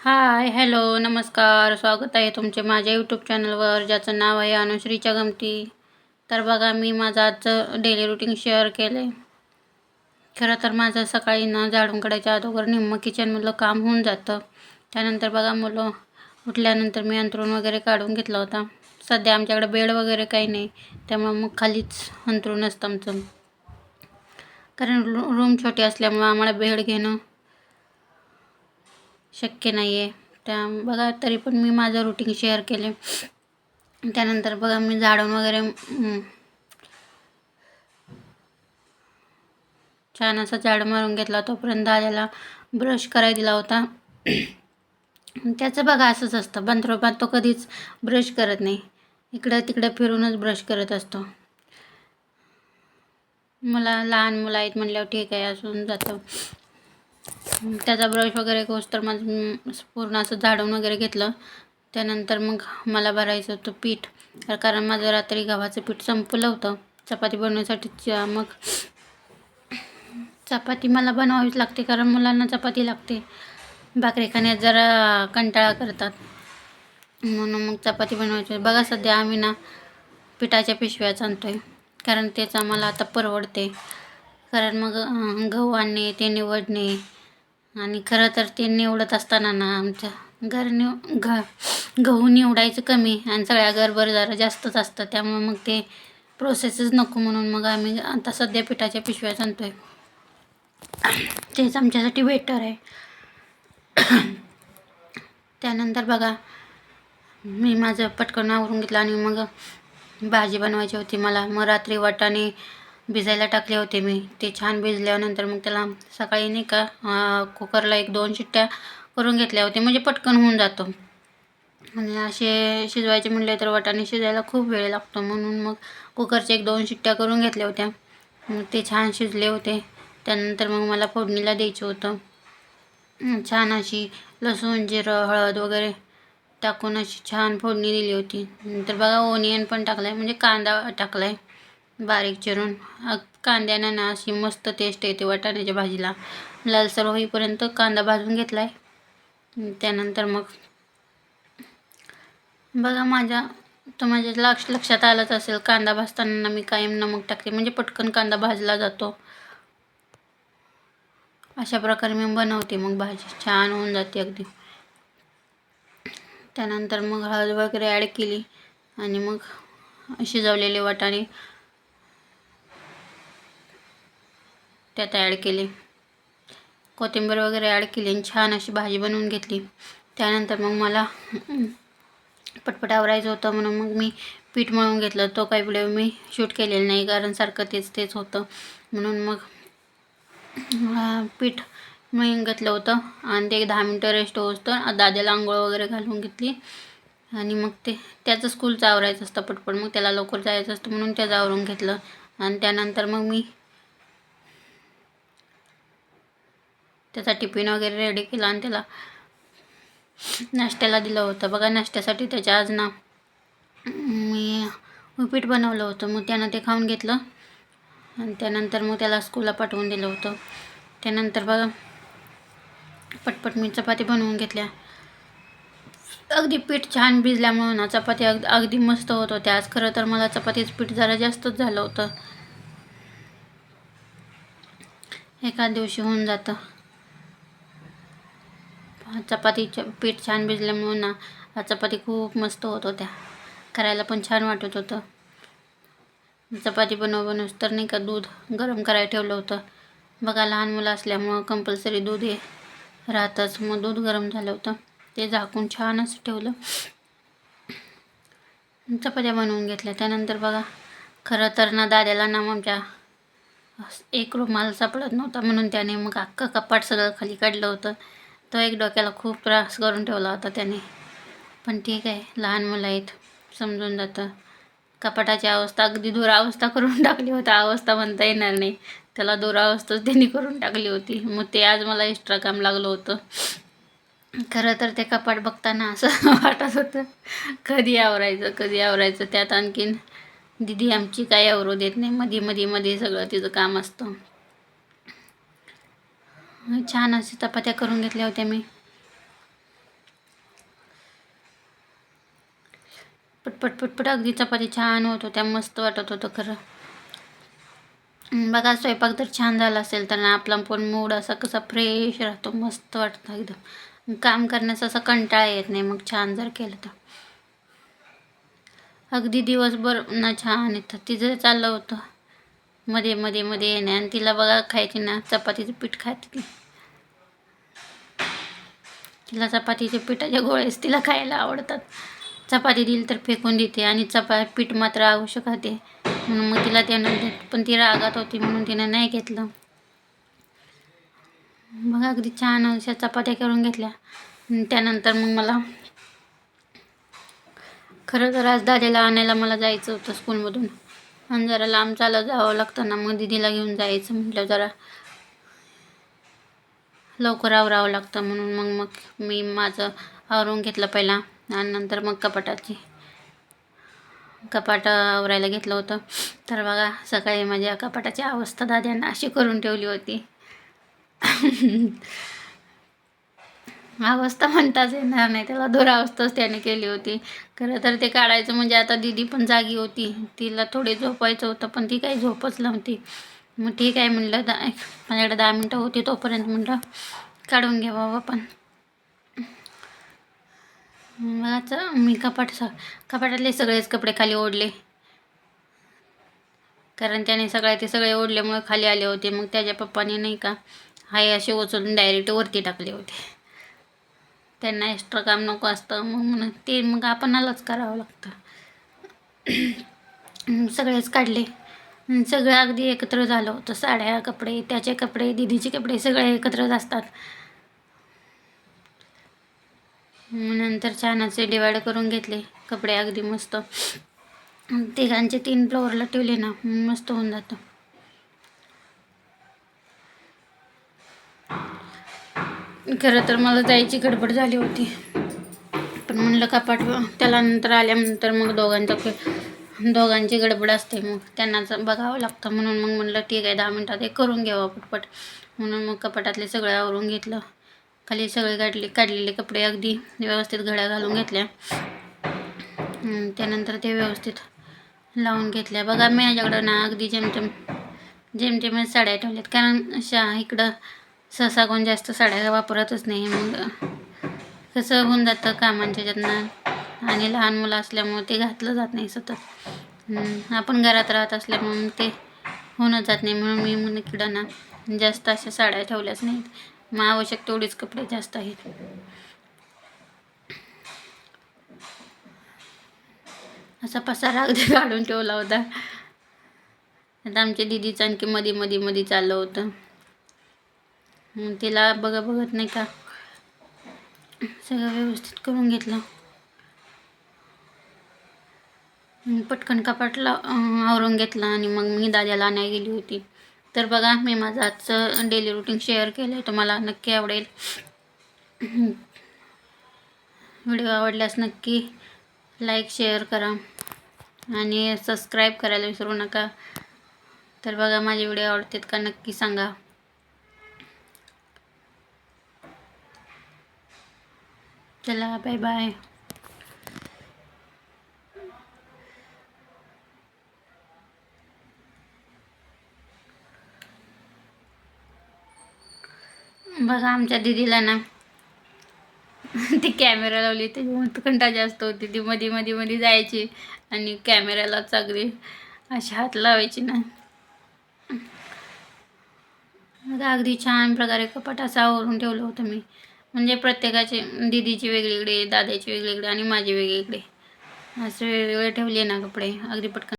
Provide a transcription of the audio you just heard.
हाय, hello, नमस्कार. स्वागत आहे तुमचे माझ्या यूट्यूब चॅनलवर, ज्याचं नाव आहे अनुश्रीच्या गमती. तर बघा, मी माझं आजचं डेली रुटीन शेअर केलं आहे. खरं तर माझं सकाळी ना झाडून काढायच्या अगोदर निम्मं किचनमधलं काम होऊन जातं. त्यानंतर बघा, मुलं उठल्यानंतर मी अंथरूण वगैरे काढून घेतला होता. सध्या आमच्याकडे बेड वगैरे काही नाही, त्यामुळे मग खालीच अंथरूण असतं आमचं. कारण रूम छोटी असल्यामुळं आम्हाला बेड घेणं शक्य नाही आहे. त्या बघा, तरी पण मी माझं रुटीन शेअर केले. त्यानंतर बघा, मी झाडून वगैरे छान असा झाड मारून घेतला. तोपर्यंत दादाला ब्रश करायला दिला होता. त्याचं बघा असंच असतं, बंथरोबात तो कधीच ब्रश करत नाही, इकडं तिकडं फिरूनच ब्रश करत असतो. मला लहान मुलं आहेत म्हणल्यावर ठीक आहे, असून जातं. त्याचा ब्रश वगैरे करूस तर माझं पूर्ण असं झाडून वगैरे घेतलं. त्यानंतर मग मला भरायचं होतं पीठ, कारण माझं रात्री गव्हाचं पीठ संपलं होतं चपाती बनवण्यासाठी. मग चपाती मला बनवावीच लागते, कारण मुलांना चपाती लागते. भाकरी खाण्यात जरा कंटाळा करतात, म्हणून मग चपाती बनवायची. बघा, सध्या आम्ही ना पिठाच्या पिशव्याच आणतो आहे, कारण तेच आम्हाला आता परवडते. कारण मग गहू आणणे, ते निवडणे, आणि खरं तर ते निवडत असताना ना आमच्या गहू निवडायचं कमी आणि सगळ्या घरभर जरा जास्तच असतं. त्यामुळे मग ते प्रोसेसच नको, म्हणून मग आम्ही आता सध्या पिठाच्या पिशव्याच आणतो आहे. तेच आमच्यासाठी बेटर आहे. त्यानंतर बघा, मी माझं पटकन आवरून घेतलं आणि मग भाजी बनवायची होती मला. मग रात्री वाटाणे भिजायला टाकले होते मी. ते छान भिजल्यानंतर मग त्याला सकाळी नाही का कुकरला 1-2 शिट्ट्या करून घेतल्या होत्या, म्हणजे पटकन होऊन जातो. आणि असे शिजवायचे म्हणले तर वाटाणे शिजायला खूप वेळ लागतो, म्हणून मग कुकरच्या 1-2 शिट्ट्या करून घेतल्या होत्या. मग ते छान शिजले होते. त्यानंतर मग मला फोडणीला द्यायचं होतं. छान अशी लसूण, जिरं, हळद वगैरे टाकून अशी छान फोडणी दिली होती. नंतर बघा, ओनियन पण टाकला आहे, म्हणजे कांदा टाकला आहे बारीक चिरून. कांद्यानं ना अशी मस्त टेस्ट येते वाटाण्याच्या भाजीला. लालसर होईपर्यंत कांदा भाजून घेतला आहे. त्यानंतर मग बघा, माझ्या लक्षात आलंच असेल, कांदा भाजताना मी कायम नमक टाकते, म्हणजे पटकन कांदा भाजला जातो. अशा प्रकारे मी बनवते, मग भाजी छान होऊन जाते अगदी. त्यानंतर मग हळद वगैरे ॲड केली आणि मग शिजवलेले वाटाणे त्यात ॲड केले. कोथिंबीर वगैरे ॲड केली आणि छान अशी भाजी बनवून घेतली. त्यानंतर मग मला पटपट आवरायचं होतं, म्हणून मग मी पीठ मळून घेतलं. तो काही व्हिडिओ मी शूट केलेला नाही, कारण सारखं तेच होतं, म्हणून मग पीठ मळून घेतलं होतं. आणि ते 10 मिनटं रेस्ट होतं. दाद्याला आंघोळ वगैरे घालून घेतली आणि मग त्याचं स्कूलचं आवरायचं असतं पटपट, मग त्याला लवकर जायचं असतं, म्हणून त्याचं आवरून घेतलं. आणि त्यानंतर मग मी त्याचा टिफिन वगैरे रेडी केला आणि त्याला नाश्त्याला दिलं होतं. बघा, नाश्त्यासाठी त्याच्या आज ना मी उपीट बनवलं होतं, मग त्यानं ते खाऊन घेतलं. आणि त्यानंतर मग त्याला स्कूलला पाठवून दिलं होतं. त्यानंतर बघा, पटपट मी चपाती बनवून घेतल्या. अगदी पीठ छान भिजल्यामुळं ना चपाती अगदी मस्त होत होत्या. आज खरं तर मला चपातीचं पीठ जरा जास्तच झालं होतं. एका दिवशी होऊन जातं. चपातीचं पीठ छान भिजल्यामुळं ना चपाती खूप मस्त होत होत्या, करायला पण छान वाटत होतं. चपाती बनवूस तर नाही का दूध गरम करायला ठेवलं होतं. बघा, लहान मुलं असल्यामुळं कंपल्सरी दूध हे राहतंच. मग दूध गरम झालं होतं, ते झाकून छान असं ठेवलं. चपात्या बनवून घेतल्या. त्यानंतर बघा, खरं तर ना दाद्याला ना आमच्या एक रुमाल सापडत नव्हता, म्हणून त्याने मग अख्खं कपाट सगळं खाली काढलं होतं. तो एक डोक्याला खूप त्रास करून ठेवला होता त्याने, पण ठीक आहे, लहान मुलं आहेत, समजून जातं. कपाटाची अवस्था अगदी दुरावस्था करून टाकली होती. अवस्था म्हणता येणार नाही, त्याला दुरावस्थाच त्यांनी करून टाकली होती. मग ते आज मला एक्स्ट्रा काम लागलं होतं. खरं तर ते कपाट बघताना असं वाटत होतं, कधी आवरायचं. त्यात आणखीन दिदी आमची काय आवरू देत नाही, मध्ये सगळं तिचं काम असतं. छान अशी चपात्या करून घेतल्या होत्या मी. पटपट पटपट अगदी चपाती छान होत होत्या, मस्त वाटत होतं खरं. बघा स्वयंपाक जर छान झाला असेल तर ना आपला पण मूड असा कसा फ्रेश राहतो, मस्त वाटतं एकदम. काम करण्याचा असा कंटाळा येत नाही मग छान जर केलं तर. अगदी दिवसभर ना छान येतं. तिचं चाललं होतं मध्ये मध्ये मध्ये येणे, आणि तिला बघा खायची ना चपातीचं पीठ खाते ती. तिला चपातीचे पिठाचे गोळेच तिला खायला आवडतात. चपाती दिली तर फेकून देते, आणि पीठ मात्र आवश्यक आहे म्हणून मग तिला त्यानं देत. पण ती रागात होती म्हणून तिनं नाही घेतलं. मग अगदी छान अशा चपात्या करून घेतल्या. त्यानंतर मग मला खरं तर आज दादाला आणायला मला जायचं होतं स्कूलमधून, आणि जरा लांब चालत जावं लागतं ना, मग दीदीला घेऊन जायचं म्हटलं जरा लवकर आवरावं लागतं म्हणून मग मग मी माझं आवरून घेतलं पहिला, आणि नंतर मग कपाट आवरायला घेतलं होतं. तर बघा सकाळी माझ्या कपाटाची अवस्था दाद्यानं अशी करून ठेवली होती. अवस्था म्हणताच येणार नाही, त्याला दुरावस्थाच त्याने केली होती. खरं तर ते काढायचं म्हणजे आता दीदी पण जागी होती, तिला थोडे झोपायचं होतं पण ती काही झोपच नव्हती. मग ठीक आहे म्हणलं, माझ्याकडे 10 मिनटं होती तोपर्यंत म्हटलं काढून घ्या बाबा. पण मग मी कपाटातले सगळेच कपडे खाली ओढले, कारण त्याने ते सगळे ओढल्यामुळे खाली आले होते. मग त्याच्या पप्पाने नाही का हाय असे उचलून डायरेक्ट वरती टाकले होते. त्यांना एक्स्ट्रा काम नको असतं मग ते मग आपणालाच करावं लागतं. सगळेच काढले, सगळं अगदी एकत्र झालं होतं. साड्या, कपडे, त्याचे कपडे, दीदीचे कपडे सगळे एकत्रच असतात. नंतर छान असे डिवाइड करून घेतले कपडे, अगदी मस्त. तिघांचे 3 फ्लोअरला ठेवले ना मस्त होऊन जातं. खरं तर मला जायची गडबड झाली होती, पण म्हणलं कपाट त्याला नंतर आल्यानंतर मग दोघांची गडबड असते, मग त्यांनाच बघावं लागतं. म्हणून मग म्हणलं ठीक आहे 10 मिनटात हे करून घ्यावं पटपट. म्हणून मग कपाटातले सगळे आवरून घेतलं. खाली सगळे काढलेले कपडे अगदी व्यवस्थित घड्या घालून घेतल्या. त्यानंतर ते व्यवस्थित लावून घेतल्या. बघा माझ्याकडं ना अगदी जेमतेमच साड्या ठेवल्यात, कारण अशा इकडं सहसा कोण जास्त साड्या वापरतच नाही. मग कसं होऊन जातं कामांच्या ज्यांना, आणि लहान मुलं असल्यामुळे ते घातलं जात नाही सतत. आपण घरात राहत असल्यामुळे मग ते होणं जात नाही. म्हणून मी इकडं ना जास्त अशा साड्या ठेवल्याच नाहीत. मग आवश्यक तेवढीच कपडे जास्त आहेत. असा पसारा अगदी काढून ठेवला होता. आता आमच्या दीदीचं आणखी मध्ये चाललं होतं. तिला बघत नाही का सगळं व्यवस्थित करून घेतलं. पटकन कपाटला आवरून घेतलं, आणि मग मी दादाला आणायला गेली होती. तर बघा मी माझं आजचं डेली रुटीन शेअर केलं आहे, तुम्हाला नक्की आवडेल. व्हिडिओ आवडल्यास नक्की लाईक शेअर करा, आणि सबस्क्राईब करायला विसरू नका. तर बघा माझे व्हिडिओ आवडतात का नक्की सांगा. चला बाय बाय. बघा आमच्या दीदीला ना ती कॅमेरा लावली त्याच्यामुळे कंटाळा जास्त होती. ती मध्ये जायची आणि कॅमेऱ्यालाच अगदी अशी हात लावायची ना. अगदी छान प्रकारे कपाट असं आवरून ठेवलं होतं मी, म्हणजे प्रत्येकाचे, दीदीची वेगळीकडे, दादाची वेगळीकडे, आणि माझे वेगळीकडे असे वेगवेगळे ठेवले ना कपडे अगदी पटकन.